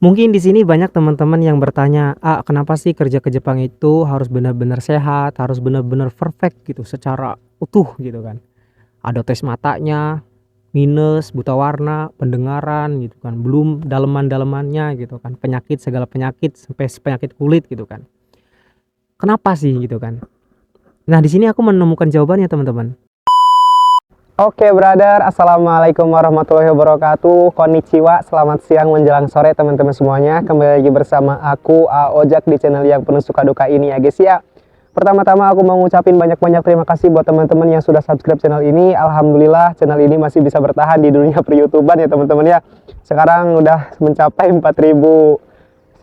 Mungkin di sini banyak teman-teman yang bertanya, "Ah, kenapa sih kerja ke Jepang itu harus benar-benar sehat, harus benar-benar perfect gitu secara utuh," gitu kan. Ada tes matanya, minus, buta warna, pendengaran gitu kan, belum daleman-dalemannya gitu kan, penyakit, segala penyakit sampai penyakit kulit gitu kan. Kenapa sih gitu kan? Nah, di sini aku menemukan jawabannya, teman-teman. Oke, brother. Assalamualaikum warahmatullahi wabarakatuh. Konnichiwa. Selamat siang menjelang sore teman-teman semuanya. Kembali lagi bersama aku, Ojak, di channel yang penuh suka duka ini ya guys ya. Pertama-tama aku mau ngucapin banyak-banyak terima kasih buat teman-teman yang sudah subscribe channel ini. Alhamdulillah channel ini masih bisa bertahan di dunia per-YouTuber ya teman-teman ya. Sekarang udah mencapai 4.000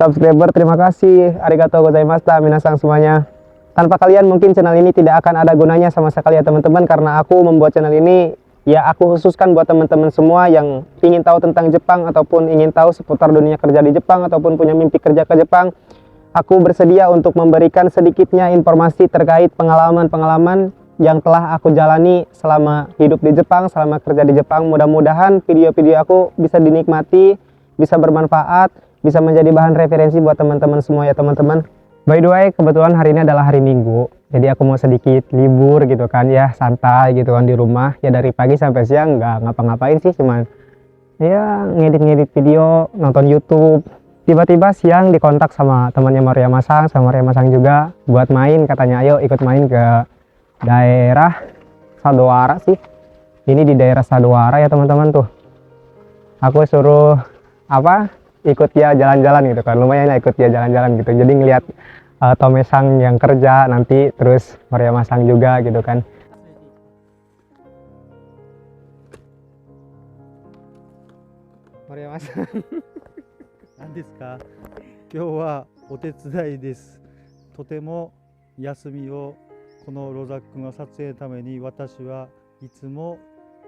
subscriber. Terima kasih. Arigatou gozaimashita minasang semuanya. Tanpa kalian mungkin channel ini tidak akan ada gunanya sama sekali ya teman-teman, karena aku membuat channel ini ya aku khususkan buat teman-teman semua yang ingin tahu tentang Jepang ataupun ingin tahu seputar dunia kerja di Jepang ataupun punya mimpi kerja ke Jepang. Aku bersedia untuk memberikan sedikitnya informasi terkait pengalaman-pengalaman yang telah aku jalani selama hidup di Jepang, selama kerja di Jepang. Mudah-mudahan video-video aku bisa dinikmati, bisa bermanfaat, bisa menjadi bahan referensi buat teman-teman semua ya teman-teman. By the way, kebetulan hari ini adalah hari Minggu, jadi aku mau sedikit libur gitu kan ya, santai gitu kan di rumah. Ya dari pagi sampai siang nggak ngapa-ngapain sih, cuman ya ngedit-ngedit video, nonton YouTube. Tiba-tiba siang dikontak sama temannya Maria Masang, sama Maria Masang juga buat main, katanya ayo ikut main ke daerah Sadowara sih. Ini di daerah Sadowara ya teman-teman tuh. Aku suruh apa? Ikut dia jalan-jalan gitu kan, lumayan lah ikut dia jalan-jalan gitu, jadi ngelihat Tomesang yang kerja nanti, terus Maria Masang juga gitu kan. Maria Masang 何ですか？今日はお手伝いです。とても休みをこのロザックの撮影のために私はいつも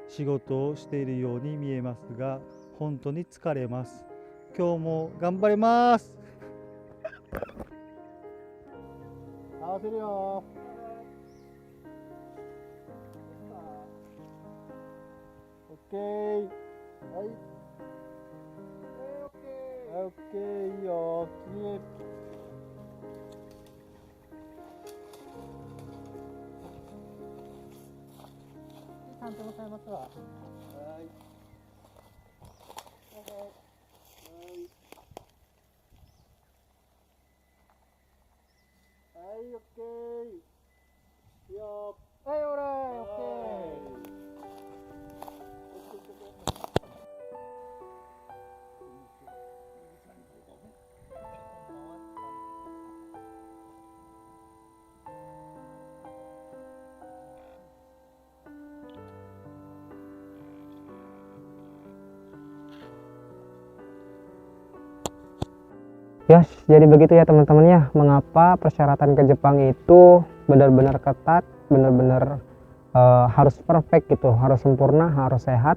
仕事をしているように見えますが、本当に疲れます。今日も頑張ります。合わせるよ。オッケー。はい。オッケー、いいよ。君へ。3点ございますわ。はい。はい、オッケー。いいよ。はい、オーライ、オッケー。Yes, jadi begitu ya teman-teman ya, mengapa persyaratan ke Jepang itu benar-benar ketat, benar-benar harus perfect gitu, harus sempurna, harus sehat.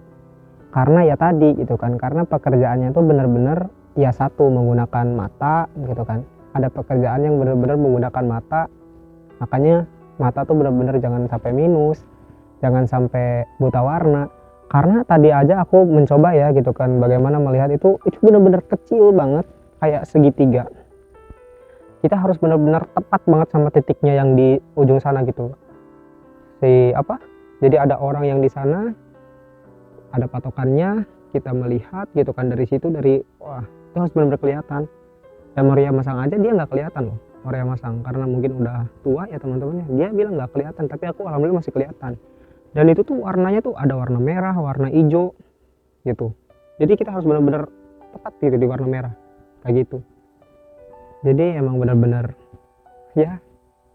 Karena ya tadi gitu kan, karena pekerjaannya itu benar-benar ya satu menggunakan mata gitu kan. Ada pekerjaan yang benar-benar menggunakan mata, makanya mata tuh benar-benar jangan sampai minus, jangan sampai buta warna. Karena tadi aja aku mencoba ya gitu kan, bagaimana melihat itu benar-benar kecil banget, kayak segitiga. Kita harus benar-benar tepat banget sama titiknya yang di ujung sana gitu. Jadi ada orang yang di sana, ada patokannya, kita melihat gitu kan dari situ, wah itu harus benar-benar kelihatan. Dan Maria Masang aja dia nggak kelihatan loh, Maria Masang, karena mungkin udah tua ya teman-temannya, dia bilang nggak kelihatan, tapi aku alhamdulillah masih kelihatan. Dan itu tuh warnanya tuh ada warna merah, warna hijau gitu. Jadi kita harus benar-benar tepat gitu di warna merah kayak gitu. Jadi emang benar-benar ya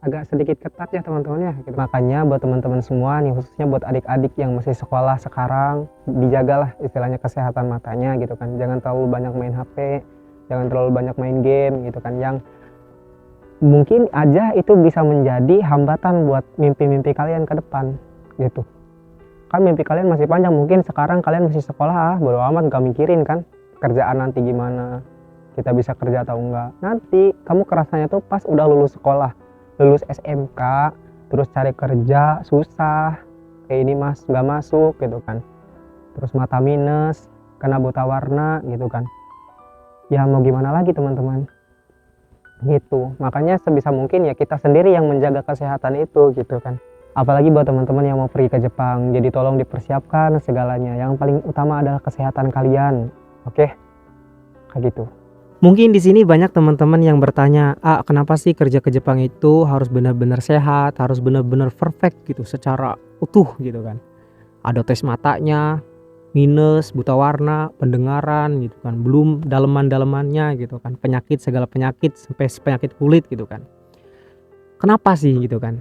agak sedikit ketat ya teman-teman ya gitu. Makanya buat teman-teman semua nih, khususnya buat adik-adik yang masih sekolah sekarang, dijagalah istilahnya kesehatan matanya gitu kan. Jangan terlalu banyak main HP, jangan terlalu banyak main game gitu kan, yang mungkin aja itu bisa menjadi hambatan buat mimpi-mimpi kalian ke depan gitu. Kan mimpi kalian masih panjang, mungkin sekarang kalian masih sekolah, bodo amat gak mikirin kan kerjaan nanti gimana, kita bisa kerja atau enggak. Nanti kamu kerasanya tuh pas udah lulus sekolah, lulus SMK, terus cari kerja susah, kayak ini mas nggak masuk gitu kan, terus mata minus, kena buta warna gitu kan. Ya mau gimana lagi teman-teman, gitu. Makanya sebisa mungkin ya kita sendiri yang menjaga kesehatan itu gitu kan. Apalagi buat teman-teman yang mau pergi ke Jepang, jadi tolong dipersiapkan segalanya. Yang paling utama adalah kesehatan kalian, oke? Kayak gitu. Mungkin di sini banyak teman-teman yang bertanya, kenapa sih kerja ke Jepang itu harus benar-benar sehat, harus benar-benar perfect gitu, secara utuh gitu kan. Ada tes matanya, minus, buta warna, pendengaran gitu kan, belum daleman-dalemannya gitu kan, penyakit, segala penyakit sampai penyakit kulit gitu kan. Kenapa sih gitu kan?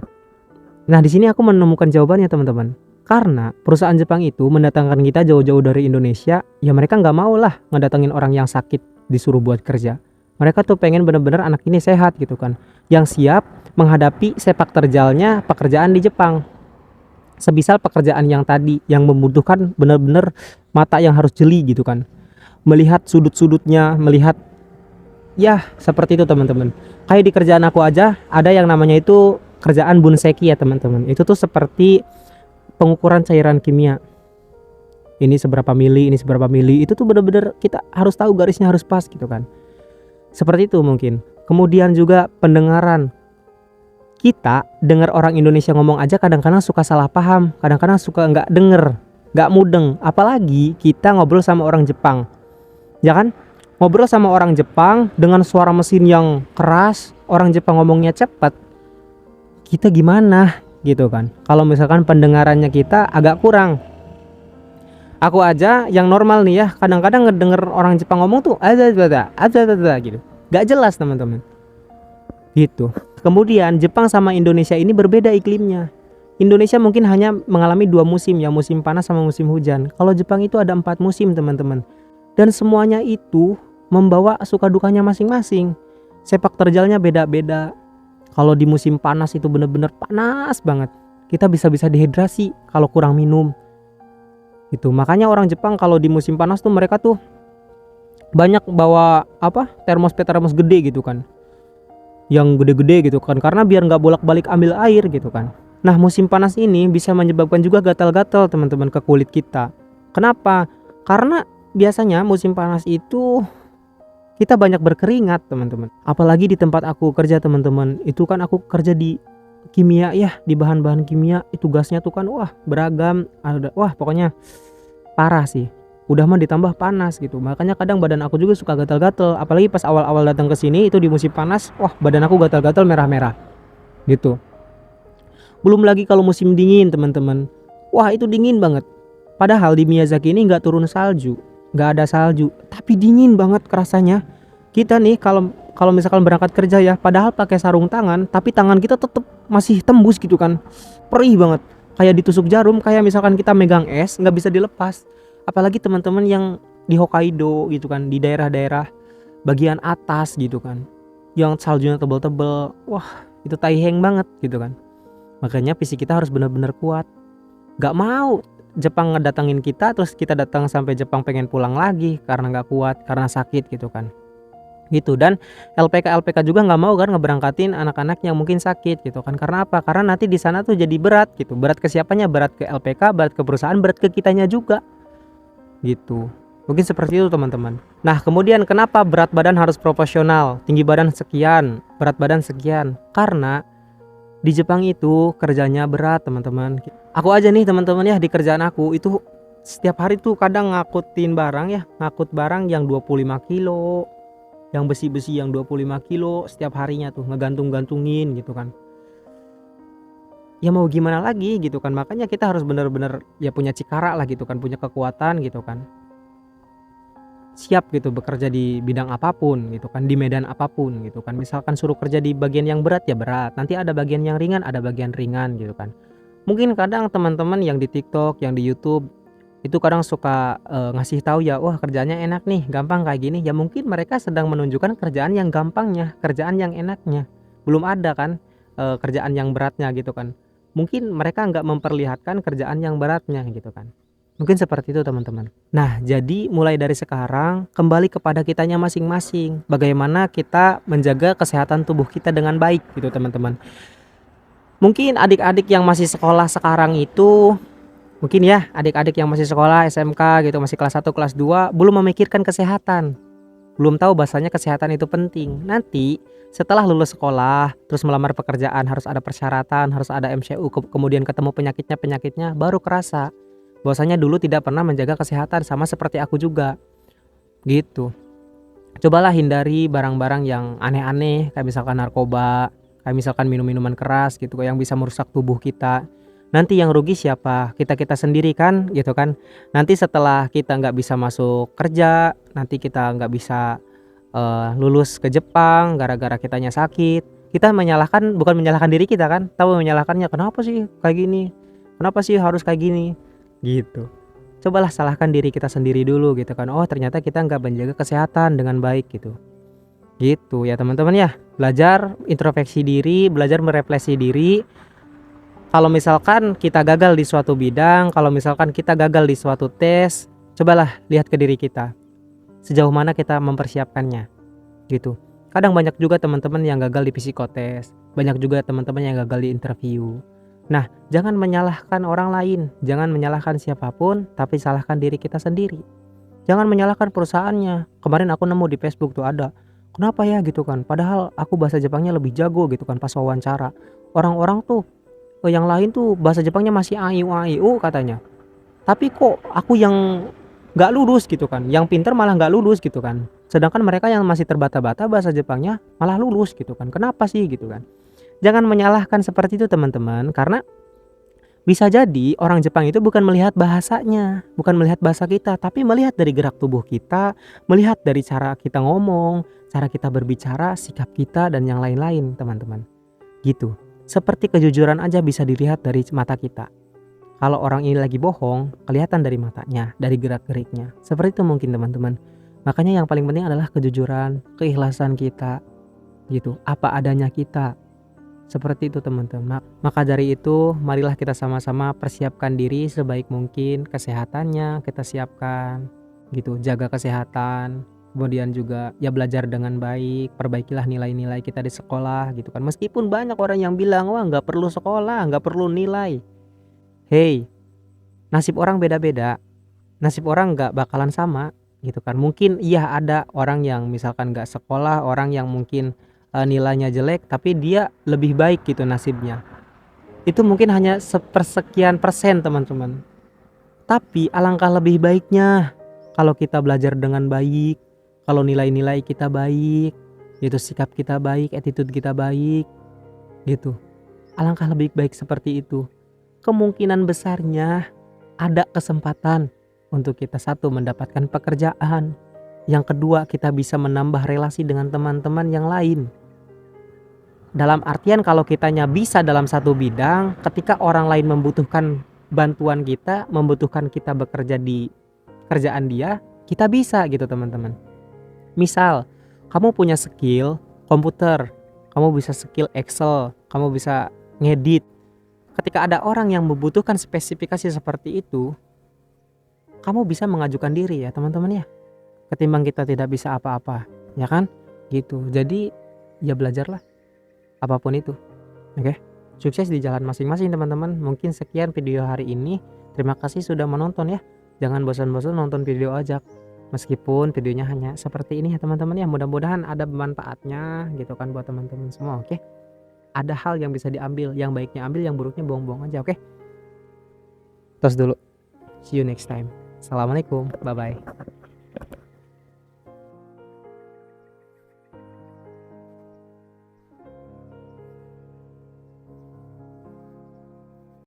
Nah, di sini aku menemukan jawabannya teman-teman. Karena perusahaan Jepang itu mendatangkan kita jauh-jauh dari Indonesia, ya mereka nggak mau lah ngedatengin orang yang sakit disuruh buat kerja. Mereka tuh pengen bener-bener anak ini sehat gitu kan, yang siap menghadapi sepak terjalnya pekerjaan di Jepang. Sebisal pekerjaan yang tadi yang membutuhkan bener-bener mata yang harus jeli gitu kan, melihat sudut-sudutnya, melihat ya seperti itu teman-teman. Kayak di kerjaan aku aja ada yang namanya itu kerjaan bunseki ya teman-teman. Itu tuh seperti pengukuran cairan kimia. Ini seberapa mili, ini seberapa mili. Itu tuh bener-bener kita harus tahu garisnya harus pas gitu kan. Seperti itu mungkin. Kemudian juga pendengaran. Kita dengar orang Indonesia ngomong aja kadang-kadang suka salah paham, kadang-kadang suka nggak denger, nggak mudeng. Apalagi kita ngobrol sama orang Jepang, ya kan? Ngobrol sama orang Jepang dengan suara mesin yang keras, orang Jepang ngomongnya cepat. Kita gimana gitu kan? Kalau misalkan pendengarannya kita agak kurang. Aku aja yang normal nih ya, kadang-kadang ngedenger orang Jepang ngomong tuh ada gitu. Gak jelas teman-teman. Gitu. Kemudian Jepang sama Indonesia ini berbeda iklimnya. Indonesia mungkin hanya mengalami 2 musim ya, musim panas sama musim hujan. Kalau Jepang itu ada 4 musim teman-teman. Dan semuanya itu membawa suka dukanya masing-masing. Sepak terjalnya beda-beda. Kalau di musim panas itu benar-benar panas banget. Kita bisa-bisa dehidrasi kalau kurang minum. Itu makanya orang Jepang kalau di musim panas tuh mereka tuh banyak bawa termos gede gitu kan, yang gede-gede gitu kan, karena biar nggak bolak-balik ambil air gitu kan. Nah musim panas ini bisa menyebabkan juga gatal-gatal teman-teman ke kulit kita. Kenapa? Karena biasanya musim panas itu kita banyak berkeringat teman-teman. Apalagi di tempat aku kerja teman-teman, itu kan aku kerja di kimia ya, di bahan-bahan kimia. Itu gasnya tuh kan beragam, ada pokoknya parah sih. Udah mah ditambah panas gitu. Makanya kadang badan aku juga suka gatal-gatal. Apalagi pas awal-awal datang ke sini itu di musim panas, badan aku gatal-gatal merah-merah. Gitu. Belum lagi kalau musim dingin, teman-teman. Itu dingin banget. Padahal di Miyazaki ini nggak turun salju, nggak ada salju, tapi dingin banget kerasanya. Kita nih kalau misalkan berangkat kerja ya, padahal pakai sarung tangan, tapi tangan kita tetap masih tembus gitu kan. Perih banget. Kayak ditusuk jarum, kayak misalkan kita megang es nggak bisa dilepas. Apalagi teman-teman yang di Hokkaido gitu kan, di daerah-daerah bagian atas gitu kan, yang saljunya tebel-tebel, itu taiheng banget gitu kan. Makanya fisik kita harus benar-benar kuat. Gak mau Jepang ngedatengin kita terus kita datang sampai Jepang pengen pulang lagi karena gak kuat, karena sakit gitu kan. Gitu. Dan LPK juga nggak mau kan ngeberangkatin anak-anak yang mungkin sakit gitu kan. Karena apa? Karena nanti di sana tuh jadi berat gitu. Berat ke siapanya? Berat ke LPK, berat ke perusahaan, berat ke kitanya juga. Gitu. Mungkin seperti itu teman-teman. Nah kemudian kenapa berat badan harus proporsional? Tinggi badan sekian, berat badan sekian. Karena di Jepang itu kerjanya berat teman-teman. Aku aja nih teman-teman ya, di kerjaan aku itu setiap hari tuh kadang ngakut barang yang 25 kilo, yang besi-besi yang 25 kilo setiap harinya tuh ngegantung-gantungin gitu kan. Ya mau gimana lagi gitu kan, makanya kita harus benar-benar ya punya cikara lah gitu kan, punya kekuatan gitu kan. Siap gitu bekerja di bidang apapun gitu kan, di medan apapun gitu kan. Misalkan suruh kerja di bagian yang berat ya berat, nanti ada bagian yang ringan, ada bagian ringan gitu kan. Mungkin kadang teman-teman yang di TikTok, yang di YouTube itu kadang suka ngasih tahu ya, kerjanya enak nih, gampang kayak gini. Ya mungkin mereka sedang menunjukkan kerjaan yang gampangnya, kerjaan yang enaknya. Belum ada kan kerjaan yang beratnya gitu kan. Mungkin mereka nggak memperlihatkan kerjaan yang beratnya gitu kan. Mungkin seperti itu teman-teman. Nah jadi mulai dari sekarang kembali kepada kitanya masing-masing. Bagaimana kita menjaga kesehatan tubuh kita dengan baik gitu teman-teman. Mungkin adik-adik yang masih sekolah sekarang itu, mungkin ya adik-adik yang masih sekolah SMK gitu, masih kelas 1, kelas 2, belum memikirkan kesehatan. belum tahu bahasanya kesehatan itu penting. Nanti setelah lulus sekolah, terus melamar pekerjaan harus ada persyaratan, harus ada MCU, kemudian ketemu penyakitnya, baru kerasa bahwasanya dulu tidak pernah menjaga kesehatan, sama seperti aku juga. Gitu. Cobalah hindari barang-barang yang aneh-aneh, kayak misalkan narkoba, kayak misalkan minum-minuman keras gitu yang bisa merusak tubuh kita. Nanti yang rugi siapa? Kita sendiri kan, gitu kan. Nanti setelah kita nggak bisa masuk kerja, nanti kita nggak bisa lulus ke Jepang gara-gara kitanya sakit. Kita bukan menyalahkan diri kita kan, tapi menyalahkannya, kenapa sih kayak gini? Kenapa sih harus kayak gini? Gitu. Cobalah salahkan diri kita sendiri dulu gitu kan. Oh, ternyata kita nggak menjaga kesehatan dengan baik gitu. Gitu ya teman-teman ya. Belajar introspeksi diri, belajar merefleksi diri. Kalau misalkan kita gagal di suatu bidang, kalau misalkan kita gagal di suatu tes, cobalah lihat ke diri kita. Sejauh mana kita mempersiapkannya. Gitu. Kadang banyak juga teman-teman yang gagal di psikotes, banyak juga teman-teman yang gagal di interview. Nah, jangan menyalahkan orang lain, jangan menyalahkan siapapun, tapi salahkan diri kita sendiri. Jangan menyalahkan perusahaannya. Kemarin aku nemu di Facebook tuh ada, kenapa ya gitu kan, padahal aku bahasa Jepangnya lebih jago gitu kan pas wawancara. Orang-orang tuh yang lain tuh bahasa Jepangnya masih aiu katanya. Tapi kok aku yang gak lulus gitu kan, yang pinter malah gak lulus gitu kan. Sedangkan mereka yang masih terbata-bata bahasa Jepangnya malah lulus gitu kan. Kenapa sih gitu kan. Jangan menyalahkan seperti itu teman-teman, karena bisa jadi orang Jepang itu bukan melihat bahasanya, bukan melihat bahasa kita, tapi melihat dari gerak tubuh kita, melihat dari cara kita ngomong, cara kita berbicara, sikap kita, dan yang lain-lain teman-teman. Gitu. Seperti kejujuran aja bisa dilihat dari mata kita. Kalau orang ini lagi bohong, kelihatan dari matanya, dari gerak-geriknya. Seperti itu mungkin teman-teman. Makanya yang paling penting adalah kejujuran, keikhlasan kita. Gitu. Apa adanya kita. Seperti itu teman-teman. Maka dari itu marilah kita sama-sama persiapkan diri sebaik mungkin, kesehatannya kita siapkan gitu, jaga kesehatan. Kemudian juga ya belajar dengan baik, perbaikilah nilai-nilai kita di sekolah gitu kan. Meskipun banyak orang yang bilang wah nggak perlu sekolah, nggak perlu nilai. Hey, nasib orang beda-beda, nasib orang nggak bakalan sama gitu kan. Mungkin iya ada orang yang misalkan nggak sekolah, orang yang mungkin nilainya jelek tapi dia lebih baik gitu nasibnya. Itu mungkin hanya sepersekian persen teman-teman. Tapi alangkah lebih baiknya kalau kita belajar dengan baik, kalau nilai-nilai kita baik, gitu, sikap kita baik, attitude kita baik, gitu. Alangkah lebih baik seperti itu. Kemungkinan besarnya ada kesempatan untuk kita satu mendapatkan pekerjaan, yang kedua kita bisa menambah relasi dengan teman-teman yang lain. Dalam artian kalau kitanya bisa dalam satu bidang, ketika orang lain membutuhkan bantuan kita, membutuhkan kita bekerja di kerjaan dia, kita bisa gitu teman-teman. Misal, kamu punya skill komputer, kamu bisa skill Excel, kamu bisa ngedit. Ketika ada orang yang membutuhkan spesifikasi seperti itu, kamu bisa mengajukan diri ya teman-teman ya. Ketimbang kita tidak bisa apa-apa, ya kan? Gitu. Jadi ya belajarlah. Apapun itu. Oke. Sukses di jalan masing-masing teman-teman. Mungkin sekian video hari ini. Terima kasih sudah menonton ya. Jangan bosan-bosan nonton video aja. Meskipun videonya hanya seperti ini ya teman-teman ya. Mudah-mudahan ada manfaatnya gitu kan buat teman-teman semua, oke? Ada hal yang bisa diambil, yang baiknya ambil, yang buruknya buang-buang aja, oke? Tos dulu. See you next time. Assalamualaikum. Bye bye.